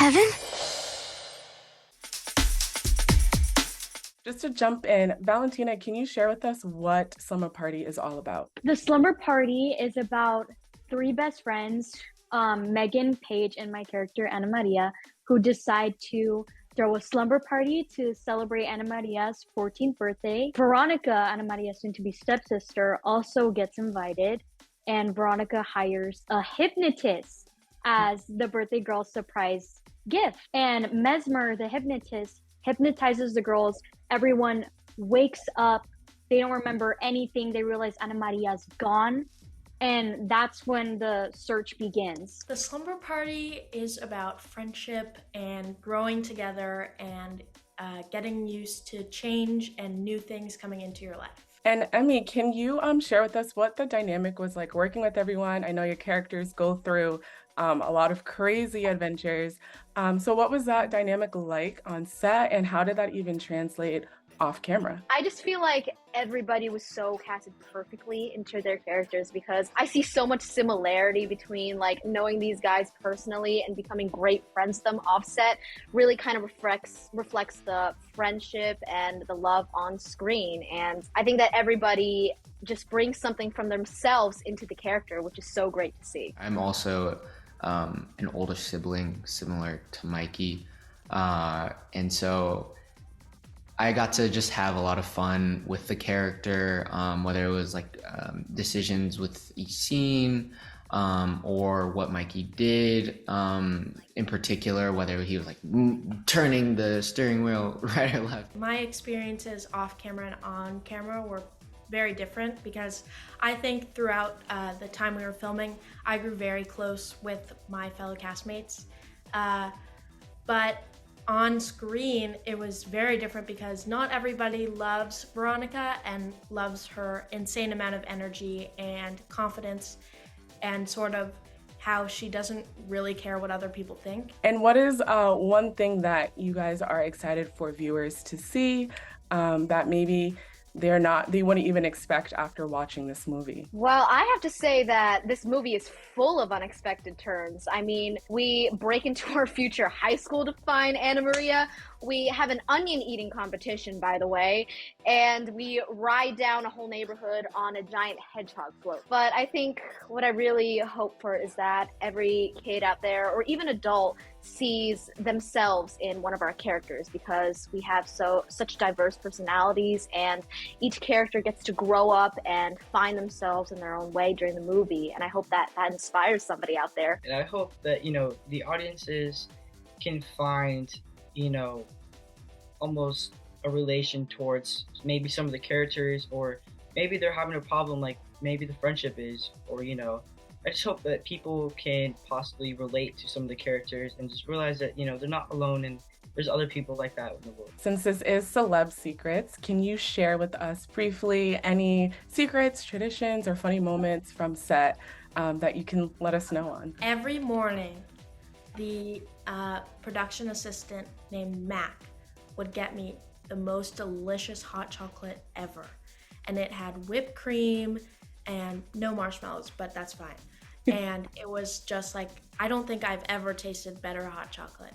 Heaven? Just to jump in, Valentina, can you share with us what Slumber Party is all about? The Slumber Party is about three best friends, Megan, Paige, and my character, Ana Maria, who decide to throw a slumber party to celebrate Ana Maria's 14th birthday. Veronica, Ana Maria's soon-to-be stepsister, also gets invited, and Veronica hires a hypnotist as the birthday girl's surprise gift. And Mesmer, the hypnotist, hypnotizes the girls. Everyone wakes up. They don't remember anything. They realize Ana Maria's gone. And that's when the search begins. The Slumber Party is about friendship and growing together and getting used to change and new things coming into your life. And Emmy, can you share with us what the dynamic was like working with everyone? I know your characters go through a lot of crazy adventures. So what was that dynamic like on set, and how did that even translate off camera? I just feel like everybody was so casted perfectly into their characters, because I see so much similarity between like knowing these guys personally and becoming great friends with them. Offset really kind of reflects the friendship and the love on screen, and I think that everybody just brings something from themselves into the character, which is so great to see. I'm also an older sibling, similar to Mikey, and so I got to just have a lot of fun with the character, whether it was like decisions with each scene, or what Mikey did in particular, whether he was like turning the steering wheel right or left. My experiences off camera and on camera were very different, because I think throughout the time we were filming, I grew very close with my fellow castmates. But on screen, it was very different, because not everybody loves Veronica and loves her insane amount of energy and confidence, and sort of how she doesn't really care what other people think. And what is one thing that you guys are excited for viewers to see that maybe they wouldn't even expect after watching this movie? Well, I have to say that this movie is full of unexpected turns. I mean, we break into our future high school to find Ana Maria. We have an onion eating competition, by the way, and we ride down a whole neighborhood on a giant hedgehog float. But I think what I really hope for is that every kid out there, or even adult, sees themselves in one of our characters, because we have such diverse personalities, and each character gets to grow up and find themselves in their own way during the movie. And I hope that inspires somebody out there. And I hope that, the audiences can find, almost a relation towards maybe some of the characters, or maybe they're having a problem like maybe the friendship is, or, I just hope that people can possibly relate to some of the characters and just realize that, they're not alone and there's other people like that in the world. Since this is Celeb Secrets, can you share with us briefly any secrets, traditions, or funny moments from set that you can let us know on? Every morning, the production assistant named Mac would get me the most delicious hot chocolate ever. And it had whipped cream and no marshmallows, but that's fine. And it was just like, I don't think I've ever tasted better hot chocolate.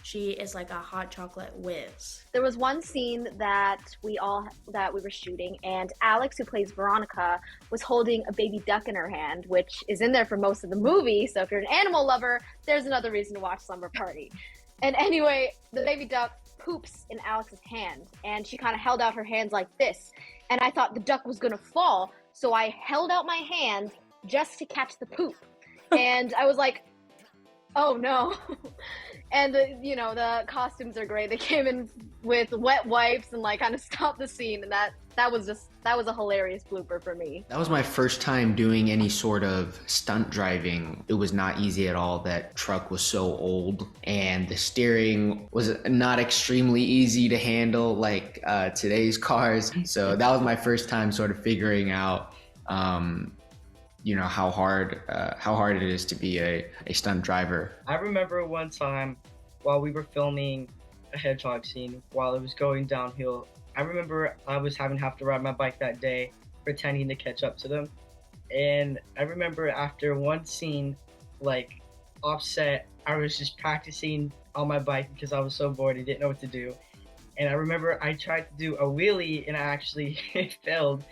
She is like a hot chocolate whiz. There was one scene that we were shooting, and Alex, who plays Veronica, was holding a baby duck in her hand, which is in there for most of the movie. So if you're an animal lover, there's another reason to watch Slumber Party. And anyway, the baby duck poops in Alex's hand, and she kind of held out her hands like this. And I thought the duck was gonna fall, so I held out my hand just to catch the poop. And I was like, oh no. And the costumes are great. They came in with wet wipes and like kind of stopped the scene, and that was a hilarious blooper for me. That was my first time doing any sort of stunt driving. It was not easy at all. That truck was so old, and the steering was not extremely easy to handle like today's cars. So that was my first time sort of figuring out how hard it is to be a stunt driver. I remember one time while we were filming a hedgehog scene, while it was going downhill, I remember I was having to ride my bike that day, pretending to catch up to them. And I remember after one scene, like offset, I was just practicing on my bike because I was so bored and didn't know what to do. And I remember I tried to do a wheelie and I actually failed.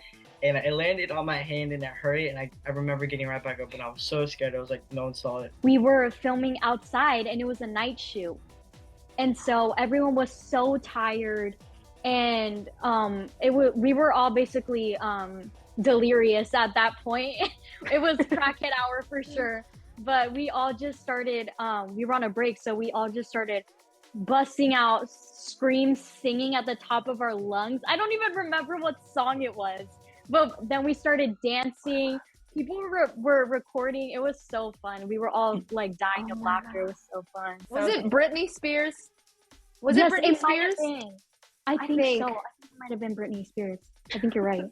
And I landed on my hand and it hurt it. And I remember getting right back up and I was so scared. I was like, no one saw it. We were filming outside and it was a night shoot. And so everyone was so tired. And we were all basically delirious at that point. It was crackhead hour for sure. But we all just started, we were on a break. So we all just started busting out screams, singing at the top of our lungs. I don't even remember what song it was, but then we started dancing. People were recording. It was so fun. We were all like dying of laughter. It was so fun. Was it Britney Spears? Yes, Britney it might have Spears? been. I think so. I think it might have been Britney Spears. I think you're right.